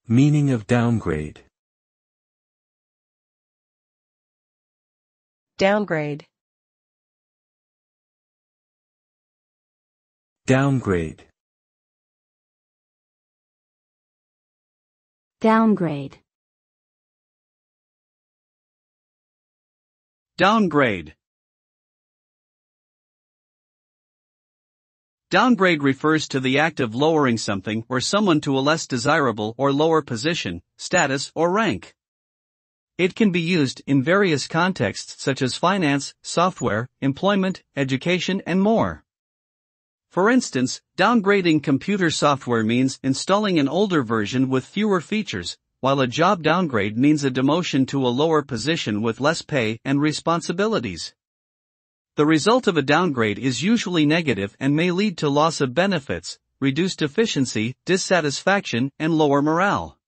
Meaning of downgrade. Downgrade. Downgrade. Downgrade. Downgrade. Downgrade refers to the act of lowering something or someone to a less desirable or lower position, status, or rank. It can be used in various contexts such as finance, software, employment, education, and more. For instance, downgrading computer software means installing an older version with fewer features, while a job downgrade means a demotion to a lower position with less pay and responsibilities. The result of a downgrade is usually negative and may lead to loss of benefits, reduced efficiency, dissatisfaction, and lower morale.